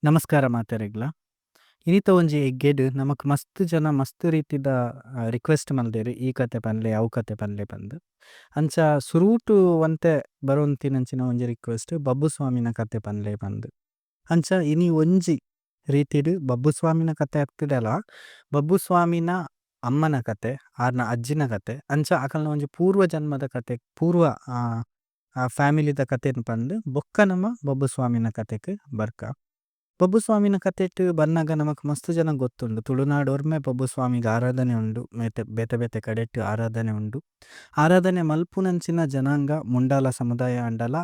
ನಮಸ್ಕಾರ ಮಾತೆರೆಗ್ಲ. ಇನಿತ ಒಂಜಿ ಎಗ್ಗೆಡ್ ನಮಕ್ ಮಸ್ತ್ ಜನ ಮಸ್ತ್ ರೀತಿದ ರಿಕ್ವೆಸ್ಟ್ ಮಲ್ದೆರ್ ಈ ಕತೆ ಪನ್ಲೆ ಅವು ಕತೆ ಪನ್ಲೆ ಪಂದ್. ಅಂಚ ಸುರೂಟು ಒಂತೆ ಬರೊಂತಿನಂಚಿನ ಒಂಜಿ ರಿಕ್ವೆಸ್ಟ್ ಬಬ್ಬು ಸ್ವಾಮಿನ ಕತೆ ಪನ್ಲೆ ಪಂದ್. ಅಂಚ ಇನಿ ಒಂಜಿ ರೀತಿಡ್ ಬಬ್ಬು ಸ್ವಾಮಿನ ಕತೆ ಆಗ್ತಿದಲ್ಲ, ಬಬ್ಬು ಸ್ವಾಮಿನ ಅಮ್ಮನ ಕತೆ, ಆರ್ನ ಅಜ್ಜಿನ ಕತೆ, ಅಂಚ ಅಕಲ್ನ ಒಂಜಿ ಪೂರ್ವ ಜನ್ಮದ ಕತೆ, ಪೂರ್ವ ಫ್ಯಾಮಿಲಿದ ಕತೆನ್ ಪಂದ್ ಬೊಕ್ಕ ನಮ ಬಬ್ಬು ಸ್ವಾಮಿನ ಕತೆಗ್ ಬರ್ಕ. ಬಬ್ಬು ಸ್ವಾಮಿನ ಕತೆಟ್ ಬನ್ನಗ ನಮಕ್ ಮಸ್ತ್ ಜನ ಗೊತ್ತುಂಡು. ತುಳುನಾಡ್ ಒರ್ಮೆ ಬಬ್ಬು ಸ್ವಾಮಿಗ್ ಆರಾಧನೆ ಉಂಡು, ಬೇತೆ ಬೇತೆ ಕಡೆಟ್ ಆರಾಧನೆ ಉಂಡು. ಆರಾಧನೆ ಮಲ್ಪುನಂಚಿನ ಜನಾಂಗ ಮುಂಡಾಲ ಸಮುದಾಯ ಅಂಡಲ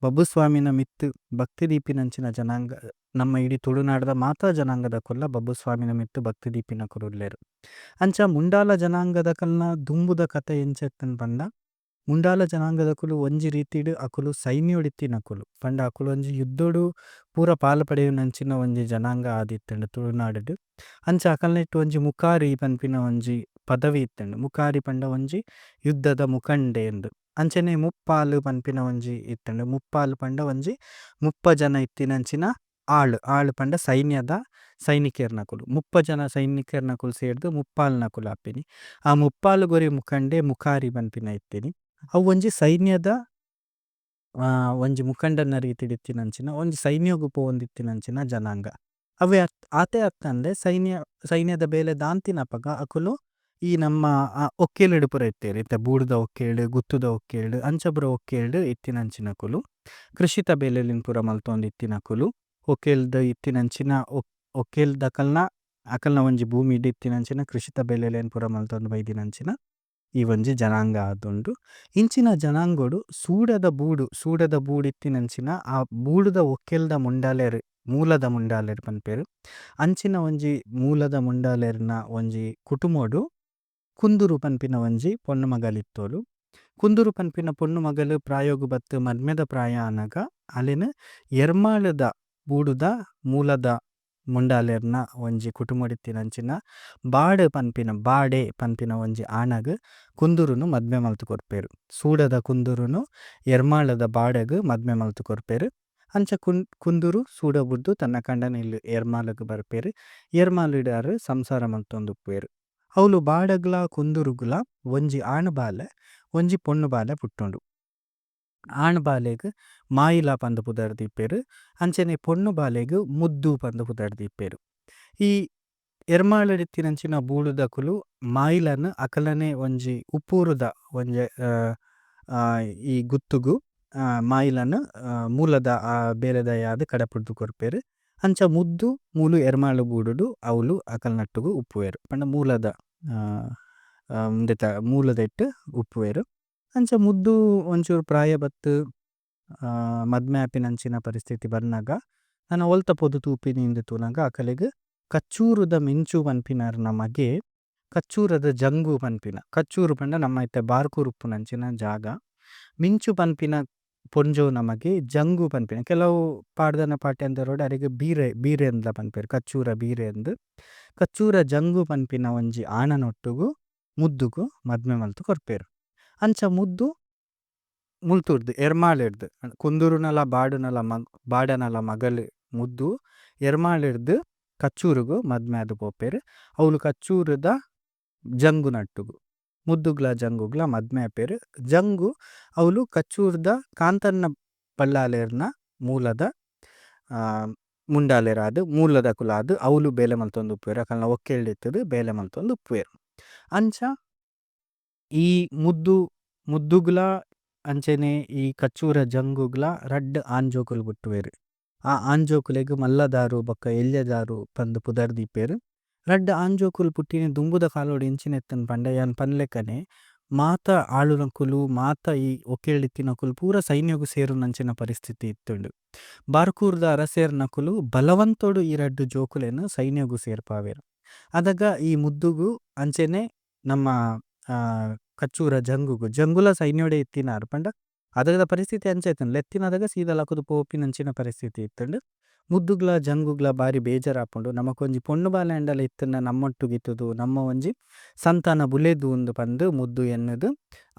ಬಬ್ಬು ಸ್ವಾಮಿನ ಮಿತ್ ಭಕ್ತಿ ದೀಪಿನಂಚಿನ ಜನಾಂಗ ನಮ್ಮ ಇಡೀ ತುಳುನಾಡದ ಮಾತ ಜನಾಂಗದ ಕೊಲ್ಲ ಬಬ್ಬು ಸ್ವಾಮಿನ ಮಿತ್ ಭಕ್ತಿ ದೀಪಿನ ಕೊರುಲ್ಲೇರು. ಅಂಚ ಮುಂಡಾಲ ಜನಾಂಗದ ಕಲ್ನ ದುಂಬುದ ಕತೆ ಎಂಚೆತ್ತನ್ ಪಂಡ, ಮುಂಡಾಲ ಜನಾಂಗದ ಕುಲು ಒಂಜಿ ರೀತಿಡ್ ಅಕುಲು ಸೈನ್ಯೋಡಿತ್ತಿನ ಕುಲು ಪಂಡ ಅಕುಲು ಒಂಜಿ ಯುದ್ಧೋಡು ಪೂರ ಪಾಲು ಪಡೆಯುನಂಚಿನ ಒಂಜಿ ಜನಾಂಗ ಆದಿತ್ತಂಡು ತುಳುನಾಡುಡ್. ಅಂಚ ಅಕಲ್ನೆಟ್ ಒಂಜಿ ಮುಖಾರಿ ಪನ್ಪಿನ ಒಂಜಿ ಪದವಿ ಇತ್ತಂಡು. ಮುಖಾರಿ ಪಂಡ ಒಂಜಿ ಯುದ್ಧದ ಮುಖಂಡೆ ಎಂದು. ಅಂಚನೆ ಮುಪ್ಪಾಲು ಪನ್ಪಿನ ಒಂಜಿ ಇತ್ತಂಡು. ಮುಪ್ಪಾಲು ಪಂಡ ಒಂಜಿ ಮುಪ್ಪ ಜನ ಇತ್ತಿನಂಚಿನ ಆಳು ಪಂಡ ಸೈನ್ಯದ ಸೈನಿಕೇರ್ನ ಕುಲು. ಮುಪ್ಪ ಜನ ಸೈನಿಕೇರ್ನ ಕುಲು ಸೇರ್ದು ಮುಪ್ಪಾಲ್ನ ಕುಲು ಆಪಿನಿ. ಆ ಮುಪ್ಪಾಲು ಗೊರಿ ಮುಖಂಡೆ ಮುಖಾರಿ ಪನ್ಪಿನ ಇತ್ತಿನಿ. ಅವು ಒಂಜಿ ಸೈನ್ಯದ ಒಂಜಿ ಮುಖಂಡನ ರೀತಿಡ್ ಇತ್ತಿನಂಚಿನ ಒಂಜಿ ಸೈನ್ಯಗು ಪೋವೊಂದಿತ್ತಿನಂಚಿನ ಜನಾಂಗ. ಅವೇ ಆತೆ ಅತ್ತಂದೆ ಸೈನ್ಯದ ಬೇಲೆ ದಾಂತಿನಪಗ ಅಕುಲು ಈ ನಮ್ಮ ಒಕ್ಕೇಲುಡು ಪುರ ಇತ್ತೇರು. ಇತ್ತೆ ಬೂಡ್ದ ಒಕ್ಕೇಳು, ಗುತ್ತುದ ಒಕ್ಕೇಳು, ಅಂಚಪುರ ಒಕ್ಕೇಳು ಇತ್ತಿನಂಚಿನ ಕುಲು. ಕೃಷಿತ ಬೇಲೆಲಿನ್ ಪುರ ಮಲ್ತೊಂದು ಇತ್ತಿನ ಕುಲು. ಒಕ್ಕೇಲ್ದ ಇತ್ತಿನಂಚಿನ ಒಕ್ಕೇಲ್ದ ಅಕಲ್ನ ಒಂಜಿ ಭೂಮಿಡ್ ಇತ್ತಿನಂಚಿನ ಕೃಷಿತ ಬೇಲೆಲೇನ್ ಪುರ ಮಲ್ತೊಂದು ಬೈದಿನಂಚಿನ ಈ ಒಂಜಿ ಜನಾಂಗ ಆದುಂಡು. ಇಂಚಿನ ಜನಾಂಗೋಡು ಸೂಡದ ಬೂಡು ಇತ್ತಿನಂಚಿನ ಆ ಬೂಡುದ ಒಕ್ಕೇಲ್ದ ಮೂಲದ ಮುಂಡಾಲೆರ್ ಪನ್ಪೇರು. ಅಂಚಿನ ಒಂಜಿ ಮೂಲದ ಮುಂಡಾಲೆರ್ನ ಒಂಜಿ ಕುಟುಂಬೋಡು ಕುಂದುರು ಪನ್ಪಿನ ಒಂಜಿ ಪೊಣ್ಣು ಮಗಲಿತ್ತೋಲು. ಕುಂದುರು ಪನ್ಪಿನ ಪೊಣ್ಣು ಮಗಲು ಪ್ರಾಯೋಗು ಬತ್ತು ಮದ್ಮೆದ ಪ್ರಾಯ ಆನಗ ಅಲೆನ್ ಎರ್ಮಾಳದ ಬೂಡುದ ಮೂಲದ ಮುಂಡಾಲೆರ್ನ ಒಂಜಿ ಕುಟುಂಬಡಿತ್ತಿನಂಚಿನ ಬಾಡೆ ಪನ್ಪಿನ ಒಂಜಿ ಆಣಗ್ ಕುಂದುರುನು ಮದ್ಮೆ ಮಲ್ತು ಕೊರ್ಪೇರು. ಸೂಡದ ಕುಂದುರುನು ಎರ್ಮಾಳದ ಬಾಡೆಗ್ ಮದ್ಮೆ ಮಲ್ತು ಕೊರ್ಪೇರು. ಅಂಚ ಕುಂದುರು ಸೂಡ ಬುಡ್ದು ತನ್ನ ಕಂಡನ ಇಲ್ಲು ಎರ್ಮಾಳಗ್ ಬರ್ಪೇರು. ಎರ್ಮಾಳಿಡಾರು ಸಂಸಾರ ಮಲ್ತೊಂದು ಉಪ್ಪೇರು. ಅವ್ಲು ಬಾಡಗ್ಲ ಕುಂದುರುಗ್ಲ ಒಂಜಿ ಆಣ್ ಬಾಲೆ ಒಂಜಿ ಪೊಣ್ಣು ಬಾಲೆ ಪುಟ್ಟುಂಡು. ಆಣ್ ಬಾಲೆಗ್ ಮಾಯಿಲ ಪಂದ್ ಪುದರ್ದಿಪ್ಪೇರು. ಅಂಚನೆ ಪೊಣ್ಣು ಬಾಲೆಗ್ ಮುದ್ದು ಪಂದ್ ಪುದರ್ದಿಪ್ಪೇರು. ಈ ಎರ್ಮಾಳಡಿತ್ತಿನಂಚಿನ ಬೂಡುದ ಕುಲು ಮಾಯಿಲನ್ ಅಕಲನೆ ಒಂಜಿ ಉಪ್ಪೂರುದ ಒಂಜಿ ಈ ಗುತ್ತುಗು ಮಾಯಿಲನ್ ಮೂಲದ ಬೇಲೆದ ಯಾದ್ ಕಡಪುಡ್ದು ಕೊರ್ಪೇರು. ಅಂಚ ಮೂಲು ಎರ್ಮಾಳು ಬೂಡುಡು ಅವ್ಲು ಅಕಲ್ನಟ್ಟುಗು ಉಪ್ಪುವೆರು ಪಂಡ ಮೂಲದ ಇಟ್ಟು ಉಪ್ಪುವೆರು. ಅಂಚ ಮುದ್ದು ಒಂಚೂರು ಪ್ರಾಯ ಬತ್ತು ಮದ್ಮೆ ಆಪಿನಂಚಿನ ಪರಿಸ್ಥಿತಿ ಬರ್ನಗ ನಾನು ಒಲ್ತ ಪೊದು ತೂಪಿನಿಂದ ತೂನಗ ಅಕಲೆಗ್ ಕಚ್ಚೂರುದ ಮಿಂಚು ಪನ್ಪಿನಾರ್ ನಮಗೆ ಕಚ್ಚೂರದ ಜಂಗು ಪನ್ಪಿನ ಕಚ್ಚೂರು ಪಂಡ ನಮ್ಮ ಇತ್ತೆ ಬಾರ್ಕೂರು ಉಪ್ಪುನಂಚಿನ ಜಾಗ. ಮಿಂಚು ಪನ್ಪಿನ ಪೊಂಜೋ ನಮಗೆ ಜಂಗು ಪನ್ಪಿನ ಕೆಲವು ಪಾಡ್ದನ ಪಾಟ್ಯ ಅಂದರೋಡು ಅರೆಗ್ ಬೀರೆ ಅಂದ್ಲ ಪನ್ಪೇರು. ಕಚ್ಚೂರ ಬೀರೆ ಅಂದ್ ಕಚ್ಚೂರ ಜಂಗು ಪನ್ಪಿನ ಒಂಜಿ ಆಣನೊಟ್ಟುಗು ಮುದ್ದುಗು ಮದ್ಮೆ ಮಲ್ತು ಕೊರ್ಪೇರು. ಅಂಚ ಮುದ್ದು ಮುಲ್ತುರ್ದು ಎರ್ಮಾಳಿಡ್ದು ಕುಂದುರುನಲ ಬಾಡನಲ ಮಗಲು ಮುದ್ದು ಎರ್ಮಾಳಿಡ್ದು ಕಚ್ಚೂರುಗು ಮದ್ಮೆ ಆದ್ ಪೋಪೇರು. ಅವ್ಲು ಕಚ್ಚೂರುದ ಜಂಗು ನಟ್ಟುಗು ಮುದ್ದುಗ್ಲ ಜಂಗುಗ್ಲ ಮದ್ಮೆ ಆಪೇರು. ಜಂಗು ಅವ್ಲು ಕಚ್ಚೂರ್ದ ಕಾಂತನ್ನ ಬಳ್ಳಾಲೆರ್ನ ಮೂಲದ ಮುಂಡಾಲೆರಾದು ಮೂಲದ ಕುಲಾದು ಅವ್ಲು ಬೇಲೆ ಮಲ್ತೊಂದು ಉಪ್ಪುವೆರು. ಅಕಲ್ನ ಒಕ್ಕೇಳ್ದಿತ್ತದು ಬೇಲೆ ಮಲ್ತೊಂದು ಉಪ್ಪುವೆರು. ಅಂಚ ಈ ಮುದ್ದುಗ್ಲ ಅಂಚನೆ ಈ ಕಚ್ಚೂರ ಜಂಗುಗ್ಲ ರಡ್ಡ್ ಆಂಜೋಕುಲು ಬುಟ್ಟುವೆರು. ಆ ಆಂಜೋಕುಲೆಗ್ ಮಲ್ಲದಾರು ಬೊಕ್ಕ ಎಲ್ಯದಾರು ಪಂದ್ ಪುದರ್ದಿಪ್ಪೇರು. ರಡ್ಡ್ ಆಂಜೋಕುಲು ಪುಟ್ಟಿನ ದುಂಬುದ ಕಾಲೋಡು ಇಂಚಿನೆತ್ತನ್ ಪಂಡ ಯಾನ್ ಪನ್ಲೆಕ್ಕನೆ ಮಾತ ಆಳುನಕುಲು ಮಾತ ಈ ಒಕ್ಕೇಳ್ದಿತ್ತಿನಕುಲು ಪೂರ ಸೈನ್ಯಗು ಸೇರುನಂಚಿನ ಪರಿಸ್ಥಿತಿ ಇತ್ತುಂಡು. ಬಾರ್ಕೂರ್ದ ಅರಸೇರ್ನಕುಲು ಬಲವಂತೋಡು ಈ ರಡ್ಡ್ ಜೋಕುಲೆನ್ ಸೈನ್ಯಗು ಸೇರ್ಪಾವೆರು. ಅದಗ ಈ ಮುದ್ದುಗು ಅಂಚೆನೆ ನಮ್ಮ ಕಚ್ಚೂರ ಜಂಗುಲ ಸೈನ್ಯೋಡೆ ಇತ್ತಿನಾರು ಪಂಡ ಅದಗದ ಪರಿಸ್ಥಿತಿ ಅಂಚೆತ್ತುಂಡು. ಲೆತ್ತಿನದಾಗ ಸೀದಾ ಲಕುದು ಪೋಪಿನಂಚಿನ ಪರಿಸ್ಥಿತಿ ಇತ್ತುಂಡು. ಮುದ್ದುಗ್ಲ ಜಂಗುಗ್ಲ ಬಾರಿ ಬೇಜಾರಾಪುಂಡು. ನಮಕೊಂಜಿ ಪೊಣ್ಣು ಬಾಲೆ ಅಂಡಲ ಇತ್ತುಂಡ ನಮ್ಮೊಟ್ಟುಗಿತ್ತುದು ನಮ್ಮ ಒಂಜಿ ಸಂತಾನ ಬುಲೆದು ಉಂದು ಪಂದ್ ಮುದ್ದು ಎನ್ನುದು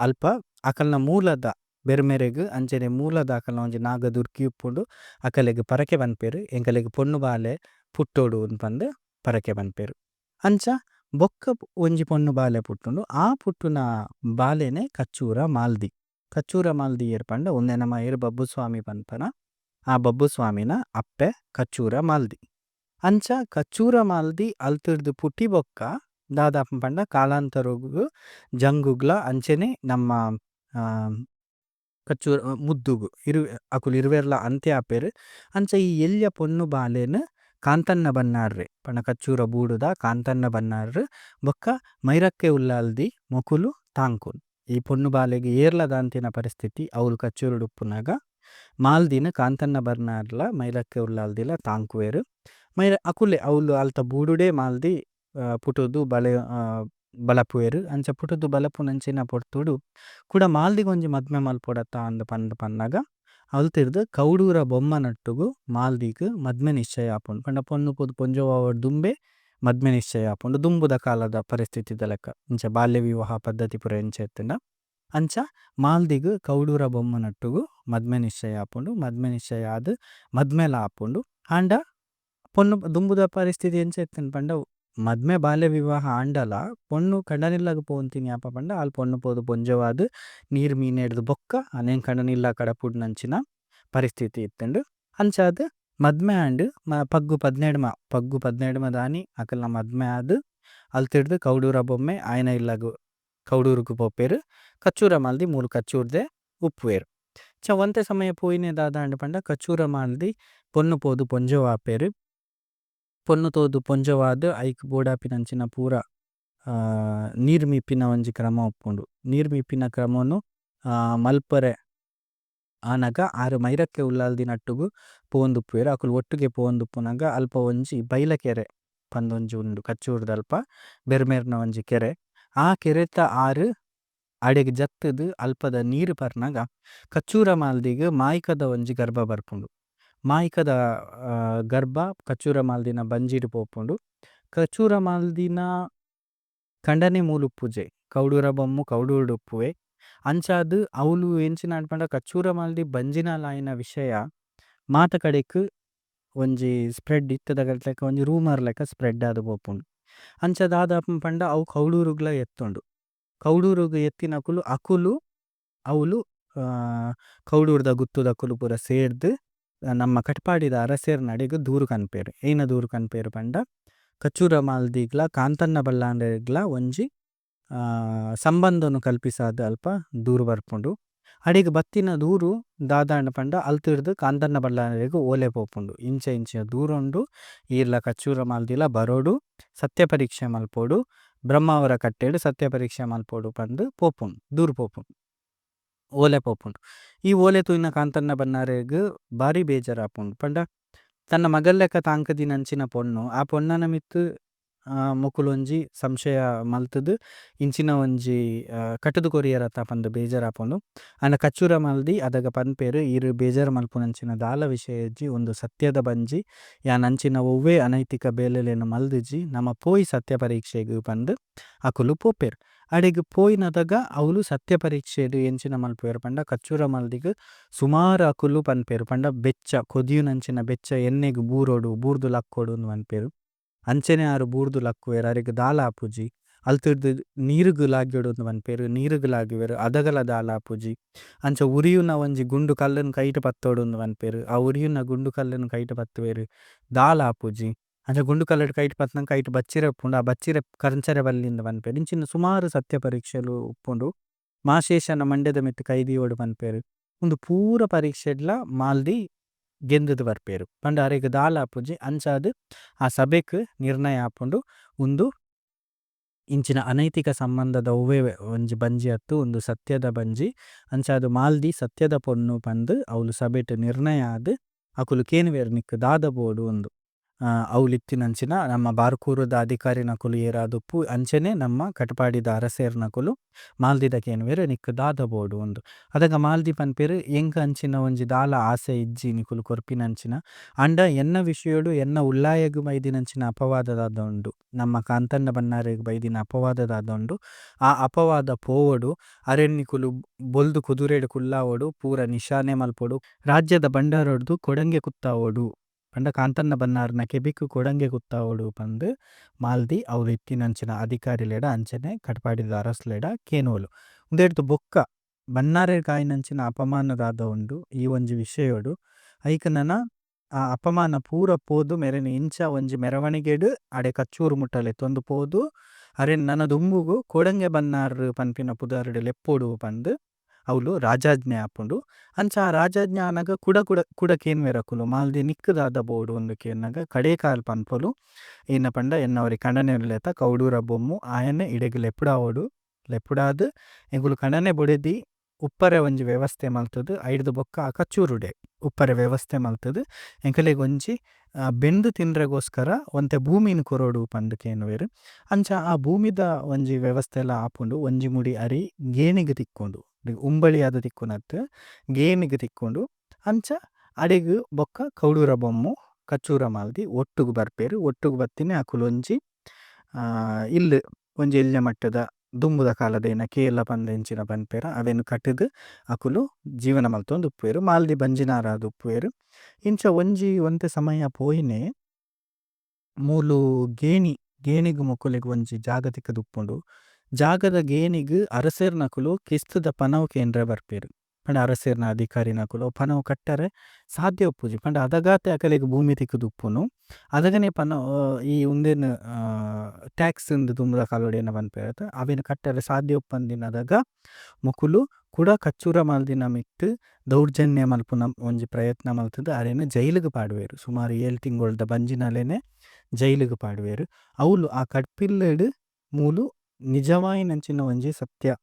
ಅಲ್ಪ ಅಕಲ್ನ ಮೂಲದ ಬೆರ್ಮೆರೆಗ್ ಅಂಚನೆ ಮೂಲ ದಾಖಲ ಒಂಜಿ ನಾಗ ದುರ್ಕಿ ಉಪ್ಪುಂಡು ಅಕಲೆಗ್ ಪರಕೆ ಪನ್ಪೆರ್ ಎಂಕಲೆಗ್ ಪೊಣ್ಣು ಬಾಲೆ ಪುಟ್ಟೋಡು ಪಂದ್ ಪರಕೆ ಪನ್ಪೆರ್. ಅಂಚ ಬೊಕ್ಕ ಒಂಜಿ ಪೊಣ್ಣು ಬಾಲೆ ಪುಟ್ಟುಂಡು ಆ ಪುಟ್ಟುನ ಬಾಲೆನೆ ಕಚ್ಚೂರ ಮಾಲ್ದಿ. ಕಚ್ಚೂರ ಮಾಲ್ದಿ ಪಂಡ ಒಂದೆ ನಮ ಬಬ್ಬು ಸ್ವಾಮಿ ಪನ್ಪನ ಆ ಬಬ್ಬು ಸ್ವಾಮಿನ ಅಪ್ಪೆ ಕಚ್ಚೂರ ಮಾಲ್ದಿ. ಅಂಚ ಕಚ್ಚೂರ ಮಾಲ್ದಿ ಅಲ್ತಿಡ್ದು ಪುಟ್ಟಿ ಬೊಕ್ಕ ದಾದಾಪು ಪಂಡ ಕಾಲಾಂತರಗು ಜಂಗುಗ್ಲ ಅಂಚನೆ ನಮ್ಮ ಕಚ್ಚೂರ ಮುದ್ದುಗು ಅಕುಲು ಇರುವೆರ್ಲ ಅಂತ್ಯ ಆಪೆರ್. ಅಂಚ ಈ ಎಲ್ಯ ಪೊಣ್ಣು ಬಾಲೆನ್ ಕಾಂತನ್ನ ಬನ್ನಾರ್ರೆ ಪಂಡ ಕಚ್ಚೂರ ಬೂಡುದ ಕಾಂತನ್ನ ಬನ್ನಾರ್ರೆ ಬೊಕ್ಕ ಮೈರಕ್ಕೆ ಉಲ್ಲಾಲ್ದಿ ಮೊಕುಲು ತಾಂಕುನ್. ಈ ಪೊಣ್ಣು ಬಾಲೆಗ್ ಏರ್ಲ ದಾಂತಿನ ಪರಿಸ್ಥಿತಿ ಅವ್ಲು ಕಚ್ಚೂರುಡು ಉಪ್ಪುನಗ ಮಾಲ್ದಿನ ಕಾಂತನ್ನ ಬರ್ನಾರ್ಲ ಮೈರಕ್ಕೆ ಉಲ್ಲಾಲ್ದಿಲ ತಾಂಕುವೆರ್. ಅಕುಲೆ ಅವ್ಲು ಅಲ್ತ ಬೂಡುಡೆ ಮಾಲ್ದಿ ಪುಟುದು ಬಲಪುವೆರ್. ಅಂಚ ಪುಟುದು ಬಲಪುನಂಚಿನ ಪೊರ್ತುಡು ಕೂಡ ಮಾಲ್ದಿಗ್ ಒಂಜಿ ಮದ್ಮೆ ಮಲ್ಪೊಡತ್ತ ಅಂದ್ ಪನ್ನಗ ಅಲ್ತಿರ್ದು ಕೌಡೂರ ಬೊಮ್ಮ ನಟ್ಟುಗು ಮಾಲ್ದಿಗ್ ಮದ್ಮೆ ನಿಶ್ಚಯ ಆಪುಂಡು. ಪಂಡ ಪೊಣ್ಣು ಪೋದು ಪೊಂಜೋವಾವಡ್ ದುಂಬೆ ಮದ್ಮೆ ನಿಶ್ಚಯ ಆಪುಂಡು ದುಂಬುದ ಕಾಲದ ಪರಿಸ್ಥಿತಿದ ಲೆಕ್ಕ. ಅಂಚ ಬಾಲ್ಯ ವಿವಾಹ ಪದ್ಧತಿ ಪುರ ಎಂಚೆತ್ತುಂಡ ಅಂಚ ಮಾಲ್ದಿಗ್ ಕೌಡೂರ ಬೊಮ್ಮ ನಟ್ಟುಗು ಮದ್ಮೆ ನಿಶ್ಚಯ ಆಪುಂಡು. ಮದ್ಮೆ ನಿಶ್ಚಯ ಆದ್ ಮದ್ಮೆಲ ಆಪುಂಡು. ಆಂಡ ಪೊಣ್ಣು ದುಂಬುದ ಪರಿಸ್ಥಿತಿ ಎಂಚೆತ್ತುಂಡು ಪಂಡ ಮದ್ಮೆ ಬಾಲ್ಯ ವಿವಾಹ ಆಂಡಲ ಪೊಣ್ಣು ಕಂಡನಿಲ್ಲಗ್ ಪೋಂತಿನಿ ಆಪ ಪಂಡ ಆಲ್ ಪೊಣ್ಣು ಪೋದು ಪೊಂಜವಾದ್ ನೀರ್ ಮೀನೆಡ್ದು ಬೊಕ್ಕ ಅನೇನ್ ಕಂಡನಿಲ್ಲ ಕಡಪುಡ್ನಂಚಿನ ಪರಿಸ್ಥಿತಿ ಇತ್ತುಂಡು. ಅಂಚಾದ್ ಮದ್ಮೆ ಆಂಡ್ ಪಗ್ಗು 17ಮ ದಾನಿ ಅಕಲ್ನ ಮದ್ಮೆ ಆದ್ ಅಲ್ತಿಡ್ದು ಕೌಡೂರ ಬೊಮ್ಮೆ ಆಯ್ನ ಇಲ್ಲಗ್ ಕೌಡೂರುಗು ಪೋಪೆರ್. ಕಚ್ಚೂರ ಮಾಲ್ದಿ ಮೂಲು ಕಚ್ಚೂರ್ದೆ ಉಪ್ಪುವೆರ್. ಒಂತೆ ಸಮಯ ಪೋಯಿನೆ ದಾದ ಅಂಡ್ ಪಂಡ ಕಚ್ಚೂರ ಮಾಲ್ದಿ ಪೊಣ್ಣು ಪೋದು ಪೊಂಜವಾಪೆರ್. ಪೊಣ್ಣು ತೋದು ಪೊಂಜವಾದ್ ಐಕ್ ಬೋಡಾಪಿನಂಚಿನ ಪೂರ ನೀರ್ ಮಿಪ್ಪಿನ ಒಂಜಿ ಕ್ರಮ ಉಪ್ಪುಂಡು. ನೀರ್ ಮಿಪ್ಪಿನ ಕ್ರಮನು ಮಲ್ಪರೆ ಆನಗ ಆರು ಮೈರಕ್ಕೆ ಉಲ್ಲಾಲ್ದಿ ನಟ್ಟುಗು ಪೋಂದುಪ್ಪುವೆರ್. ಅಕುಲು ಒಟ್ಟುಗೆ ಪೋಂದುಪ್ಪುನಗ ಅಲ್ಪ ಒಂಜಿ ಬೈಲ ಕೆರೆ ಪಂದೊಂಜಿ ಉಂಡು ಕಚ್ಚೂರ್ದಲ್ಪ ಬೆರ್ಮೇರ್ನ ಒಂಜಿ ಕೆರೆ. ಆ ಕೆರೆತ ಆರು ಅಡೆಗ್ ಜತ್ತುದು ಅಲ್ಪದ ನೀರು ಪರ್ನಗ ಕಚ್ಚೂರ ಮಾಲ್ದಿಗ್ ಮಾಯಿಕದ ಒಂಜಿ ಗರ್ಭ ಬರ್ಪುಂಡು. ಮಾಯಿಕದ ಗರ್ಭ ಕಚ್ಚೂರ ಮಾಲ್ದಿನ ಬಂಜಿಡ್ ಪೋಪುಂಡು. ಕಚ್ಚೂರ ಮಾಲ್ದಿನ ಕಂಡನೆ ಮೂಲು ಉಪ್ಪುಜೆ ಕೌಡೂರ ಬೊಮ್ಮು ಕೌಡೂರ್ಡು ಉಪ್ಪುವೆ. ಅಂಚಾದ್ ಅವ್ಲು ಎಂಚಿನ ಪಂಡ ಕಚ್ಚೂರ ಮಾಲ್ದಿ ಬಂಜಿನಲ ಆಯ್ನ ವಿಷಯ ಮಾತ ಕಡೆಕ್ ಒಂಜಿ ಸ್ಪ್ರೆಡ್ ಇತ್ತದ ಲೆಕ್ಕ ಒಂಜಿ ರೂಮರ್ ಲೆಕ್ಕ ಸ್ಪ್ರೆಡ್ ಆದ್ ಪೋಪುಂಡು. ಅಂಚ ದಾದಾಪು ಪಂಡ ಅವು ಕೌಡೂರುಗ್ಲ ಎತ್ತುಂಡು. ಕೌಡೂರುಗ್ ಎತ್ತಿನಕುಲು ಅಕುಲು ಅವ್ಲು ಕೌಡೂರ್ದ ಗುತ್ತುದ ಅಕುಲು ಪೂರ ಸೇರ್ದ್ ನಮ್ಮ ಕಟ್ಪಾಡಿದ ಅರಸೇರ್ ನಡೆಗ್ ದೂರು ಕನ್ಪೇರ್. ಏನ ದೂರು ಕನ್ಪೇರ್ ಪಂಡ ಕಚ್ಚೂರ ಮಾಲ್ದಿಗ್ಲ ಕಾಂತನ್ನ ಬಲ್ಲಾಂಡೆಗ್ಲ ಒಂಜಿ ಸಂಬಂಧನು ಕಲ್ಪಿಸಾದ್ ಅಲ್ಪ ದೂರು ಬರ್ಪುಂಡು. ಅಡೆಗ್ ಬತ್ತಿನ ದೂರು ದಾದಾಂಡ ಪಂಡ ಅಲ್ತಿರ್ದು ಕಾಂತನ್ನ ಬಲ್ಲಾಂಡೆಗ್ ಓಲೆ ಪೋಪುಂಡು. ಇಂಚ ದೂರೊಂಡು ಈರ್ಲ ಕಚ್ಚೂರ ಮಾಲ್ದಿಲ ಬರೋಡು ಸತ್ಯ ಪರೀಕ್ಷೆ ಮಲ್ಪೋಡು ಬ್ರಹ್ಮಾವರ ಕಟ್ಟೆಡ್ ಸತ್ಯ ಪರೀಕ್ಷೆ ಮಲ್ಪೋಡು ಪಂದ್ ಪೋಪುಂಡು ದೂರು ಪೋಪುಂಡು ಓಲೆ ಪೋಪುಂಡು. ಈ ಓಲೆ ತೂಯಿನ ಕಾಂತನ್ನ ಬನ್ನಾರೆಗ್ ಬಾರಿ ಬೇಜಾರಾಪುಂಡು. ಪಂಡ ತನ್ನ ಮಗಲ್ಲೆಕ್ಕ ತಾಂಕದಿನಂಚಿನ ಪೊಣ್ಣು ಆ ಪೊಣ್ಣನ ಮಿತ್ತು ಮೊಕುಲೊಂಜಿ ಸಂಶಯ ಮಲ್ತುದು ಇಂಚಿನ ಒಂಜಿ ಕಟುದು ಕೊರಿಯರತ್ತ ಪಂದ್ ಬೇಜಾರಾಪುಂಡು. ಅಂಡ ಕಚ್ಚೂರ ಮಾಲ್ದಿ ಅದಗ ಪನ್ಪೇರ್ ಇರು ಬೇಜಾರು ಮಲ್ಪುನಂಚಿನ ದಾಲ ವಿಷಯಜ್ಜಿ ಒಂದು ಸತ್ಯದ ಬಂಜಿ ಯಾನಂಚಿನ ಒವ್ವೇ ಅನೈತಿಕ ಬೇಲೆಲೆನ್ ಮಲ್ದಿಜ್ಜಿ ನಮ ಪೋಯಿ ಸತ್ಯ ಪರೀಕ್ಷೆಗ್ ಪಂದ್ ಅಕುಲು ಪೋಪೆರ್. ಅಡೆಗ್ ಪೋಯಿನದಾಗ ಅವ್ಲು ಸತ್ಯ ಪರೀಕ್ಷೆಡ್ ಎಂಚಿನ ಮಲ್ಪುವೆರ್ ಪಂಡ ಕಚ್ಚೂರ ಮಾಲ್ದಿಗ್ ಸುಮಾರು ಅಕುಲು ಪನ್ಪೇರು ಪಂಡ ಬೆಚ್ಚ ಕೊದಿಯುನಂಚಿನ ಬೆಚ್ಚ ಎಣ್ಣೆಗ್ ಬೂರ್ದು ಲಕ್ಕೊಡು ಪನ್ಪೇರು. ಅಂಚನೆ ಆರು ಬೂರ್ದು ಲಕ್ಕುವೆರ್ ಅರೆಗ್ ದಾಲ ಆಪುಜಿ ಅಲ್ತಿರ್ದು ನೀರುಗು ಲಾಗ್ಯೋಡು ಪನ್ಪೇರು. ನೀರುಗು ಲಾಗಿವೆರ್ ಅದಗಲ ದಾಲ ಆಪುಜಿ. ಅಂಚ ಉರಿಯುನ ಒಂಜಿ ಗುಂಡು ಕಲ್ಲನ್ ಕೈಟ್ ಪತ್ತೋಡು ಪನ್ಪೇರು. ಆ ಉರಿಯುನ ಗುಂಡು ಕಲ್ಲನ್ ಕೈಟ್ ಪತ್ತುವೆರ್ ದಾಲ ಆಪುಜಿ. ಅಂಚ ಗುಂಡು ಕಲ್ಲಡ್ ಕೈಟ್ ಪತ್ನಗ ಕೈಟ್ ಬಚ್ಚಿರೆ ಉಪ್ಪುಂಡು ಆ ಬಚ್ಚಿರೆ ಕರಂಚರೆ ಬಲ್ಲಿಂದ ಪನ್ಪೇರು. ಇಂಚಿನ ಸುಮಾರು ಸತ್ಯ ಪರೀಕ್ಷೆಲು ಉಪ್ಪುಂಡು. ಮಾಶೇಷನ ಮಂಡ್ಯದ ಮಿತ್ತು ಕೈದಿಯೋಡು ಪನ್ಪೇರು. ಒಂದು ಪೂರ ಪರೀಕ್ಷೆಡ್ಲ ಮಾಲ್ದಿ ಗೆಂದುದು ಬರ್ಪೇರು ಪಂಡ ಅರೆಗ್ ದಾಲ ಆಪುಜಿ. ಅಂಚಾದ್ ಆ ಸಭೆಕ್ ನಿರ್ಣಯ ಆಪುಂಡು ಒಂದು ಇಂಚಿನ ಅನೈತಿಕ ಸಂಬಂಧದ ಒವ್ವೇ ಒಂಜಿ ಬಂಜಿ ಅತ್ತು ಒಂದು ಸತ್ಯದ ಬಂಜಿ. ಅಂಚಾದ್ ಮಾಲ್ದಿ ಸತ್ಯದ ಪೊಣ್ಣು ಪಂದ್ ಅವ್ಲು ಸಭೆಟ್ ನಿರ್ಣಯ ಆದ್ ಅಕುಲು ಕೇನುವೆರ್ ನಿಕ್ ದಾದ ಬೋಡು ಒಂದು ಅವ್ಲಿತ್ತಿನಂಚಿನ ನಮ್ಮ ಬಾರ್ಕೂರದ ಅಧಿಕಾರಿನಕುಲು ಏರಾದುಪ್ಪು ಅಂಚನೆ ನಮ್ಮ ಕಟಪಾಡಿದ ಅರಸೇರ್ನಕುಲು ಮಾಲ್ದಿದ ಕೇನುವೆರು ನಿಕ್ ದಾದ ಬೋಡು ಉಂದು. ಅದಾಗ ಮಾಲ್ದಿ ಪನ್ಪೆರು ಎಂಕ ಅಂಚಿನ ಒಂಜಿ ದಾಲ ಆಸೆ ಇಜ್ಜಿ ನಿಕುಲು ಕೊರ್ಪಿನಂಚಿನ ಅಂಡ ಎನ್ನ ವಿಷಯೋಡು ಎನ್ನ ಉಲ್ಲಾಯಗ್ ಬೈದಿನಂಚಿನ ಅಪವಾದದಾದ ಉಂಡು. ನಮ್ಮ ಕಾಂತಣ್ಣ ಬನ್ನಾರೆಗ್ ಬೈದಿನ ಅಪವಾದದಾದ ಉಂಡು. ಆ ಅಪವಾದ ಪೋವೊಡು ಅರೆನ್ನಿಕುಲು ಬೊಲ್ದು ಕುದುರೆಡು ಕುಲ್ಲಾವೊಡು ಪೂರ ನಿಶಾನೆ ಮಲ್ಪೊಡು ರಾಜ್ಯದ ಬಂಡಾರೊಡ್ದು ಕೊಡಂಗೆ ಕುತ್ತಾವೊಡು ಪಂಡ ಕಾಂತಣ್ಣ ಬನ್ನಾರ್ನ ಕೆಬಿಕ್ಕು ಕೊಡಂಗೆ ಕುತ್ತಾವೊಡು ಪಂದ್ ಮಾಲ್ದಿ ಅವ್ರು ಇತ್ತಿನಂಚಿನ ಅಧಿಕಾರಿಲೆಡ ಅಂಚನೆ ಕಟಪಾಡಿದ ಅರಸ್ಲೆಡ ಕೇನೋಲು ಉಂದೆಡ್ದು ಬೊಕ್ಕ ಬನ್ನಾರೆ ಕಾಯಿನಂಚಿನ ಅಪಮಾನದಾದ ಉಂಡು ಈ ಒಂಜಿ ವಿಷಯೋಡು ಐಕನನ ಆ ಅಪಮಾನ ಪೂರ ಪೋದು ಮೆರೆನ ಇಂಚ ಒಂಜಿ ಮೆರವಣಿಗೆಡು ಅಡೆ ಕಚ್ಚೂರು ಮುಟ್ಟಲೆ ತೊಂದು ಪೋದು ಅರೆನ್ ನನ್ನ ದುಂಬುಗು ಕೊಡಂಗೆ ಬನ್ನಾರ್ ಪನ್ಪಿನ ಪುದಾರ್ಡ್ ಲೆಪ್ಪೊಡು ಪಂದ್ ಅವ್ಲು ರಾಜಾಜ್ಞೆ ಆಪುಂಡು. ಅಂಚ ಆ ರಾಜಾಜ್ಞೆ ಆನಗ ಕುಡ ಕೇನ್ವೆರಕುಲು ಮಾಲ್ದಿ ನಿಕ್ಕದಾದ ಬೋಡು ಒಂದು ಕೇನ್ನಾಗ ಕಡೇ ಕಾಲ್ ಪನ್ಪೊಲು ಏನ ಪಂಡ ಎನ್ನವರಿ ಕಣನೆರ್ಲೆತ ಕೌಡೂರ ಬೊಮ್ಮು ಆಯನೆ ಇಡೆಗ್ ಲೆಪ್ಪುಡಾವೊಡು ಲೆಪ್ಪುಡಾದ್ ಎಂಗುಲು ಕಣನೆ ಬೊಡೆದಿ ಉಪ್ಪರೆ ಒಂಜಿ ವ್ಯವಸ್ಥೆ ಮಲ್ತದು ಐಡ್ದು ಬೊಕ್ಕ ಆ ಕಚ್ಚೂರುಡೆ ಉಪ್ಪರೆ ವ್ಯವಸ್ಥೆ ಮಲ್ತದು ಎಂಕಲೆಗ್ ಒಂಜಿ ಬೆಂದು ತಿನ್ರೆಗೋಸ್ಕರ ಒಂತೆ ಭೂಮಿನ ಕೊರೋಡು ಪಂದ್ ಕೇನುವೆರು. ಅಂಚ ಆ ಭೂಮಿದ ಒಂಜಿ ವ್ಯವಸ್ಥೆ ಎಲ್ಲ ಆಪುಂಡು ಒಂಜಿ ಮುಡಿ ಅರಿ ಗೇಣಿಗ್ ತಿಕ್ಕೊಂಡು ಉಂಬಳಿಯಾದ ತಿಕ್ಕುನತ್ ಗೇಣಿಗ್ ತಿಕ್ಕೊಂಡು ಅಂಚ ಅಡೆಗ್ ಬೊಕ್ಕ ಕೌಡೂರ ಬೊಮ್ಮು ಕಚ್ಚೂರ ಮಾಲ್ದಿ ಒಟ್ಟುಗು ಬರ್ಪೇರು. ಒಟ್ಟುಗು ಬತ್ತಿನ ಅಕುಲು ಒಂಜಿ ಇಲ್ಲು ಒಂಜಿ ಎಲ್ಯ ಮಟ್ಟದ ದುಂಬುದ ಕಾಲದೇನ ಕೇಲ ಪಂದೆಂಚಿನ ಪನ್ಪೇರ ಅವೆನ್ ಕಟ್ಟುದು ಅಕುಲು ಜೀವನ ಮಲ್ತೊಂದು ಉಪ್ಪುವೆರು. ಮಾಲ್ದಿ ಬಂಜಿನಾರಾದು ಉಪ್ಪುವೆರು. ಇಂಚ ಒಂತೆ ಸಮಯ ಪೋಯಿನೆ ಮೂಲು ಗೇಣಿಗ್ ಮೊಕುಲೆಗ್ ಒಂಜಿ ಜಾಗ ತಿಕ್ಕದು ಉಪ್ಪುಂಡು. ಜಾಗದ ಗೇಣಿಗ್ ಅರಸೇರ್ನಕುಲು ಕಿಸ್ತುದ ಪನವು ಕೇಂದ್ರ ಬರ್ಪೇರು ಪಂಡ ಅರಸೇರ್ನ ಅಧಿಕಾರಿನಕುಲು ಪನವು ಕಟ್ಟರೆ ಸಾಧ್ಯ ಉಪ್ಪುಜಿ ಪಂಡ ಅದಗಾತೆ ಅಕಲೆಗ್ ಭೂಮಿ ತಿಕ್ಕದು ಉಪ್ಪುನು ಅದಗನೆ ಈ ಉಂದೆನ್ ಟ್ಯಾಕ್ಸ್ ದುಂಬುದ ಕಾಲೋಡೇನ ಪನ್ಪೇರತ ಅವೆನ್ ಕಟ್ಟರೆ ಸಾಧ್ಯ ಉಪ್ಪಂದಿನದಾಗ ಮೊಕುಲು ಕೂಡ ಕಚ್ಚೂರ ಮಾಲ್ದಿನ ಮಿತ್ತು ದೌರ್ಜನ್ಯ ಮಲ್ಪುನ ಒಂಜಿ ಪ್ರಯತ್ನ ಮಲ್ತದು ಅರೆನ್ ಜೈಲಿಗ್ ಪಾಡುವೆರು. ಸುಮಾರು 7 ತಿಂಗೊಳ್ದ ಬಂಜಿನಲೆನೆ ಜೈಲಿಗ್ ಪಾಡುವೆರು. ಅವ್ಲು ಆ ಕಟ್ಪಿಲ್ಲೆಡ್ ಮೂಲು ನಿಜವಾಯಿನಂಚಿನ ಒಂಜಿ ಸತ್ಯ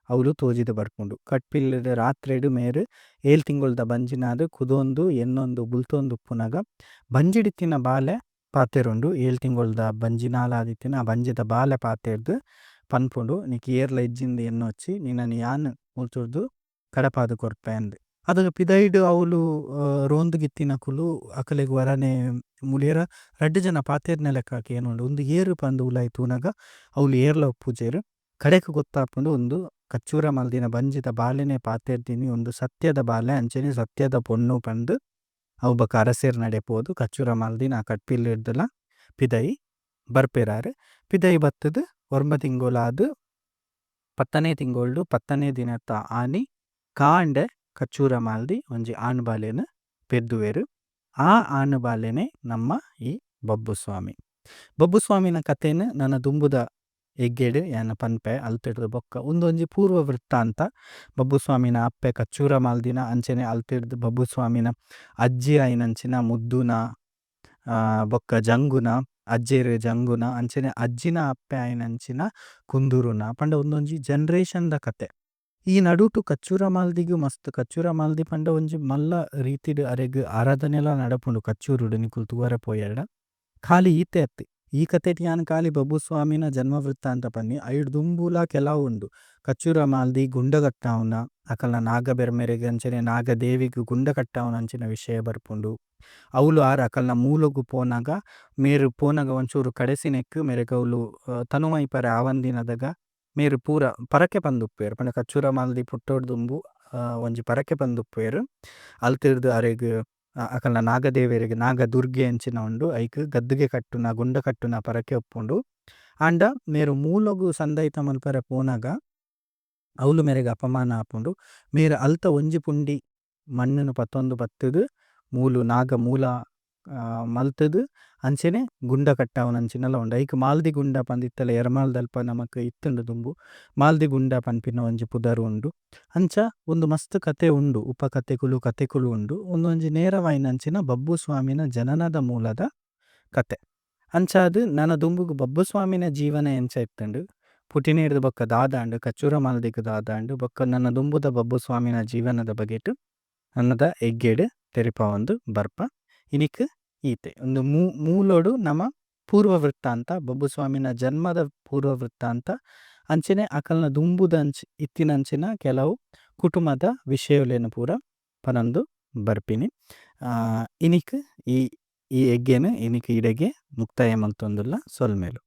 ಅವ್ಲು ತೋಜಿದ್ ಬರ್ಪುಂಡು. ಕಟ್ಪಿಲ್ಲೆಡ್ ರಾತ್ರೆಡ್ ಮೇರು 7 ತಿಂಗೊಳ್ದ ಬಂಜಿನಾದ್ ಕುದೊಂದು ಎನ್ನೊಂದು ಬುಲ್ತೊಂದು ಉಪ್ಪುನಗ ಬಂಜಿಡಿತ್ತಿನ ಬಾಲೆ ಪಾತೆರುಂಡು. 7 ತಿಂಗೊಳ್ದ ಬಂಜಿನಾಲಾದಿತ್ತಿನ ಆ ಬಂಜಿದ ಬಾಲೆ ಪಾತೆರ್ದು ಪನ್ಪುಂಡು ನಿಕ್ ಏರ್ಲ ಇಜ್ಜಿಂದು ಎನ್ನೊಚ್ಚಿ ನಿನ್ನನಿ ಯಾನ್ ಮುಲ್ತುರ್ದು ಕಡಪಾದು ಕೊರ್ಪೆ ಅಂದ್. ಅದಾಗ ಪಿದೈಡ್ ಅವ್ಲು ರೋಂದುಗಿತ್ತಿನಕುಲು ಅಕಲೆಗ್ ವರನೆ ಮುಳಿಯರ 2 ಜನ ಪಾತೆರ್ನ ಲೆಕ್ಕ ಕೇನುಂಡು ಉಂದು ಏರು ಪಂದ್ ಉಲಾಯಿ ತೂನಗ ಅವ್ಲು ಏರ್ಲ ಉಪ್ಪುಜೆರು. ಕಡೆಕ್ ಗೊತ್ತಾಪುಂಡು ಒಂದು ಕಚ್ಚೂರ ಮಲ್ದಿನ ಬಂಜಿದ ಬಾಲೆನೆ ಪಾತೆರ್ದಿನಿ ಒಂದು ಸತ್ಯದ ಬಾಲೆ ಅಂಚನೆ ಸತ್ಯದ ಪೊಣ್ಣು ಪಂದ್ ಅವು ಬಕ ಅರಸೇರ್ ನಡೆ ಪೋದು ಕಚ್ಚೂರ ಮಲ್ದಿನ ಆ ಕಟ್ಪಿಲ್ಲೆಡ್ದಲ ಪಿದೈ ಬರ್ಪೆರಾರು. ಪಿದೈ ಬತ್ತದು 9 ತಿಂಗೊಲಾದ್ 10ನೇ ತಿಂಗೊಳ್ಡು 10ನೇ ದಿನತ್ತ ಆನಿ ಕಾಂಡೆ ಕಚ್ಚೂರ ಮಾಲ್ದಿ ಒಂಜಿ ಆನುಬಾಲೆನ ಪೆದ್ದುವೆರು. ಆ ಆನುಬಾಲೆನೆ ನಮ್ಮ ಈ ಬಬ್ಬುಸ್ವಾಮಿ. ಬಬ್ಬುಸ್ವಾಮಿನ ಕಥೆನ್ ನನ್ನ ದುಂಬುದ ಎಗ್ಗೆಡ್ ಯಾನ ಪನ್ಪೆ ಅಲ್ತಿಡ್ದು ಬೊಕ್ಕ ಒಂದೊಂಜಿ ಪೂರ್ವ ವೃತ್ತಾಂತ. ಬಬ್ಬುಸ್ವಾಮಿನ ಅಪ್ಪೆ ಕಚ್ಚೂರ ಮಾಲ್ದಿನ ಅಂಚನೆ ಅಲ್ತಿಡ್ದು ಬಬ್ಬುಸ್ವಾಮಿನ ಅಜ್ಜಿ ಆಯಿನಂಚಿನ ಮುದ್ದುನ ಬೊಕ್ಕ ಜಂಗುನ ಅಜ್ಜೆರ್ ಜಂಗುನ ಅಂಚನೆ ಅಜ್ಜಿನ ಅಪ್ಪೆ ಆಯಿನಂಚಿನ ಕುಂದುರುನ ಪಂಡ ಒಂದೊಂಜಿ ಜನ್ರೇಷನ್ದ ಕತೆ. ಈ ನಡುಟು ಕಚ್ಚೂರ ಮಾಲ್ದಿಗು ಮಸ್ತ್ ಕಚ್ಚೂರ ಮಾಲ್ದಿ ಪಂಡ ಒಂಜಿ ಮಲ್ಲ ರೀತಿಡ್ ಅರೆಗ್ ಆರಾಧನೆಲ ನಡಪುಂಡು ಕಚ್ಚೂರುಡು ನಿಕುಲ್ ತೂವರೆ ಪೋಯೆರಡ ಖಾಲಿ ಈತೆ ಅತ್ತಿ. ಈ ಕತೆಟ್ ಯಾನ್ ಖಾಲಿ ಬಬ್ಬುಸ್ವಾಮಿನ ಜನ್ಮ ವೃತ್ತಾಂತ ಪನ್ನಿ ಐಡ್ ದುಂಬುಲ ಕೆಲವು ಉಂಡು. ಕಚ್ಚೂರ ಮಾಲ್ದಿ ಗುಂಡ ಕಟ್ಟಾವುನ ಅಕಲ್ನ ನಾಗ ಬೆರ್ಮೆರೆಗ್ ಅಂಚನೆ ನಾಗ ದೇವಿಗ್ ಗುಂಡ ಕಟ್ಟಾವುನ ಅಂಚಿನ ವಿಷಯ ಬರ್ಪುಂಡು. ಅವ್ಲು ಆರ್ ಅಕಲ್ನ ಮೂಲಗು ಪೋನಾಗ ಮೇರು ಪೋನಾಗ ಒಂಚೂರು ಕಡೆಸಿನೆಕ್ ಮೇರೆಗ್ ಅವ್ಲು ತನುಮೈಪರೆ ಆವಂದಿನದಾಗ ಮೇರು ಪೂರ ಪರಕೆ ಪಂದುಪ್ಪೇರು ಪಂಡ ಕಚ್ಚೂರ ಮಾಲ್ದಿ ಪುಟ್ಟೋಡ್ ದುಂಬು ಒಂಜಿ ಪರಕೆ ಪಂದುಪ್ಪೇರು. ಅಲ್ತಿರ್ದು ಅರೆಗ್ ಅಕಲ್ನ ನಾಗದೇವೆರೆಗ್ ನಾಗ ದುರ್ಗೆ ಅಂಚಿನ ಉಂಡು ಐಕ್ ಗದ್ದುಗೆ ಕಟ್ಟುನ ಗುಂಡ ಕಟ್ಟುನ ಪರಕೆ ಉಪ್ಪುಂಡು. ಆಂಡ ಮೇರು ಮೂಲಗು ಸಂದೈತ ಮಲ್ಪರೆ ಪೋನಾಗ ಅವ್ಲು ಮೇರೆಗ್ ಅಪಮಾನ ಆಪುಂಡು. ಮೇರು ಅಲ್ತ ಒಂಜಿ ಪುಂಡಿ ಮಣ್ಣುನು ಪತ್ತೊಂದು ಬತ್ತುದು ಮೂಲು ನಾಗ ಮೂಲ ಮಲ್ತದು ಅಂಚೆನೆ ಗುಂಡ ಕಟ್ಟಾವನ ಅಂಚಿನಲ ಉಂಡು. ಐಕ್ ಮಾಲ್ದಿ ಗುಂಡ ಪಂದಿತ್ತಲ ಎರ್ಮಾಲ್ದಲ್ಪ ನಮಕ್ ಇತ್ತುಂಡು ದುಂಬು ಮಾಲ್ದಿ ಗುಂಡ ಪನ್ಪಿನ ಒಂಜಿ ಪುದರ್ ಉಂಡು. ಅಂಚ ಒಂದು ಮಸ್ತ್ ಕತೆ ಉಂಡು ಕತೆಕುಲು ಉಂಡು. ಒಂದೊಂಜಿ ನೇರವಾಯಿನಂಚಿನ ಬಬ್ಬುಸ್ವಾಮಿನ ಜನನದ ಮೂಲದ ಕತೆ. ಅಂಚ ಅದು ನನ್ನ ದುಂಬುಗು ಬಬ್ಬುಸ್ವಾಮಿನ ಜೀವನ ಎಂಚ ಇತ್ತಂಡು ಪುಟಿನೇರ್ದು ಬೊಕ್ಕ ದಾದಾಂಡು ಕಚ್ಚೂರ ಮಾಲ್ದಿಗ್ ದಾದಾಂಡು ಬೊಕ್ಕ ನನ್ನ ದುಂಬುದ ಬಬ್ಬುಸ್ವಾಮಿನ ಜೀವನದ ಬಗೆಟ್ ನನ್ನದ ಎಗ್ಗೆಡ್ ತೆರಿಪ ಒಂದು ಬರ್ಪ ಇನಿಕ್ ಈತೆ ಒಂದು ಮೂಲೋಡು ನಮ ಪೂರ್ವ ವೃತ್ತಾಂತ ಬೊಬ್ಬುಸ್ವಾಮಿನ ಜನ್ಮದ ಪೂರ್ವ ವೃತ್ತಾಂತ ಅಂಚನೆ ಅಕಲ್ನ ದುಂಬುದಂಚಿ ಇತ್ತಿನಂಚಿನ ಕೆಲವು ಕುಟುಂಬದ ವಿಷಯಲೇನು ಪೂರ ಪನಂದು ಬರ್ಪಿನಿ. ಇನಿಕ್ ಈ ಎಗ್ಗೆನು ಇನಿಕ್ ಇಡೆಗೆ ಮುಕ್ತಾಯ ಮಲ್ತೊಂದುಲ್ಲ ಸೊಲ್ಮೇಲು.